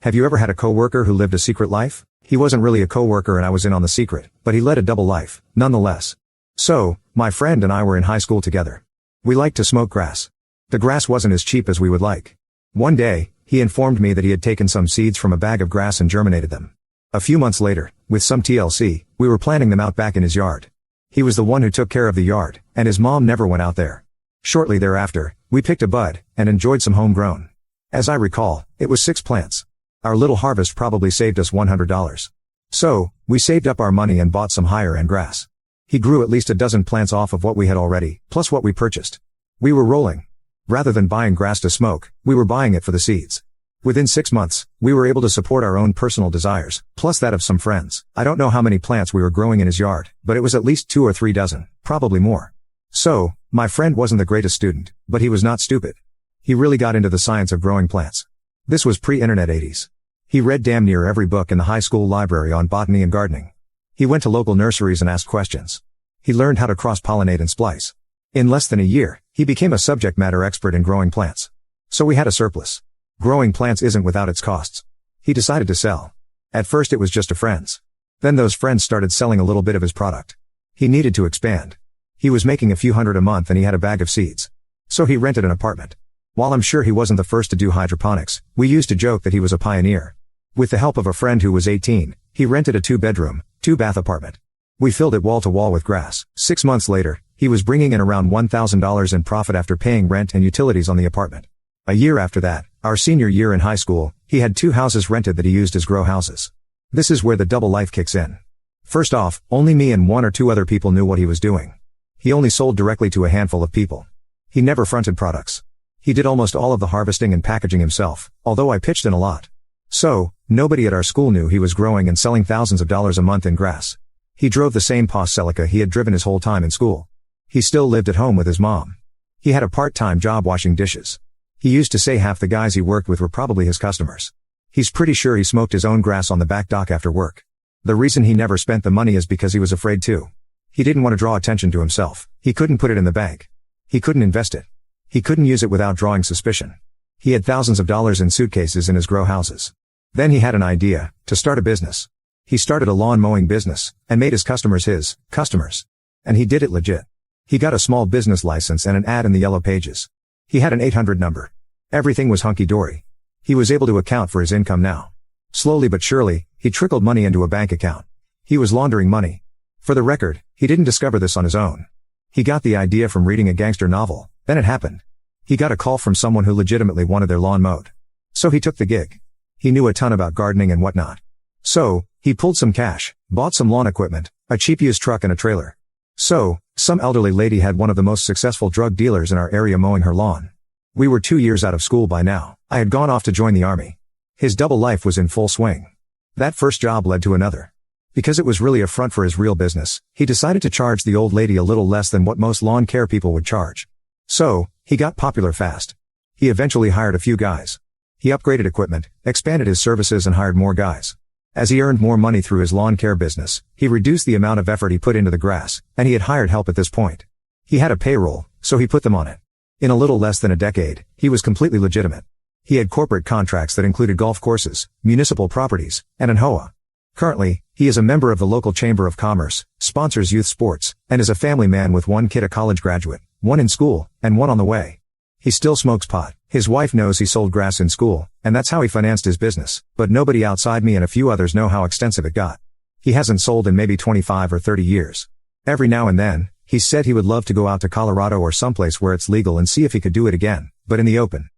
Have you ever had a coworker who lived a secret life? He wasn't really a coworker and I was in on the secret, but he led a double life, nonetheless. So, my friend and I were in high school together. We liked to smoke grass. The grass wasn't as cheap as we would like. One day, he informed me that he had taken some seeds from a bag of grass and germinated them. A few months later, with some TLC, we were planting them out back in his yard. He was the one who took care of the yard, and his mom never went out there. Shortly thereafter, we picked a bud, and enjoyed some homegrown. As I recall, it was 6 plants. Our little harvest probably saved us $100. So, we saved up our money and bought some higher-end grass. He grew at least a dozen plants off of what we had already, plus what we purchased. We were rolling. Rather than buying grass to smoke, we were buying it for the seeds. Within 6 months, we were able to support our own personal desires, plus that of some friends. I don't know how many plants we were growing in his yard, but it was at least 2 or 3 dozen, probably more. So, my friend wasn't the greatest student, but he was not stupid. He really got into the science of growing plants. This was pre-internet 80s. He read damn near every book in the high school library on botany and gardening. He went to local nurseries and asked questions. He learned how to cross-pollinate and splice. In less than a year, he became a subject matter expert in growing plants. So we had a surplus. Growing plants isn't without its costs. He decided to sell. At first it was just to friends. Then those friends started selling a little bit of his product. He needed to expand. He was making a few hundred a month and he had a bag of seeds. So he rented an apartment. While I'm sure he wasn't the first to do hydroponics, we used to joke that he was a pioneer. With the help of a friend who was 18, he rented a 2-bedroom, 2-bath apartment. We filled it wall to wall with grass. 6 months later, he was bringing in around $1,000 in profit after paying rent and utilities on the apartment. A year after that, our senior year in high school, he had 2 houses rented that he used as grow houses. This is where the double life kicks in. First off, only me and 1 or 2 other people knew what he was doing. He only sold directly to a handful of people. He never fronted products. He did almost all of the harvesting and packaging himself, although I pitched in a lot. So, nobody at our school knew he was growing and selling thousands of dollars a month in grass. He drove the same Pos Celica he had driven his whole time in school. He still lived at home with his mom. He had a part-time job washing dishes. He used to say half the guys he worked with were probably his customers. He's pretty sure he smoked his own grass on the back dock after work. The reason he never spent the money is because he was afraid to. He didn't want to draw attention to himself. He couldn't put it in the bank. He couldn't invest it. He couldn't use it without drawing suspicion. He had thousands of dollars in suitcases in his grow houses. Then he had an idea, to start a business. He started a lawn mowing business, and made his customers his customers. And he did it legit. He got a small business license and an ad in the yellow pages. He had an 800 number. Everything was hunky-dory. He was able to account for his income now. Slowly but surely, he trickled money into a bank account. He was laundering money. For the record, he didn't discover this on his own. He got the idea from reading a gangster novel, then it happened. He got a call from someone who legitimately wanted their lawn mowed. So he took the gig. He knew a ton about gardening and whatnot. So, he pulled some cash, bought some lawn equipment, a cheap used truck and a trailer. So, some elderly lady had one of the most successful drug dealers in our area mowing her lawn. We were 2 years out of school by now. I had gone off to join the army. His double life was in full swing. That first job led to another. Because it was really a front for his real business, he decided to charge the old lady a little less than what most lawn care people would charge. So, he got popular fast. He eventually hired a few guys. He upgraded equipment, expanded his services and hired more guys. As he earned more money through his lawn care business, he reduced the amount of effort he put into the grass, and he had hired help at this point. He had a payroll, so he put them on it. In a little less than a decade, he was completely legitimate. He had corporate contracts that included golf courses, municipal properties, and an HOA. Currently, he is a member of the local Chamber of Commerce, sponsors youth sports, and is a family man with 1 kid, a college graduate, 1 in school, and 1 on the way. He still smokes pot. His wife knows he sold grass in school, and that's how he financed his business, but nobody outside me and a few others know how extensive it got. He hasn't sold in maybe 25 or 30 years. Every now and then, he said he would love to go out to Colorado or someplace where it's legal and see if he could do it again, but in the open.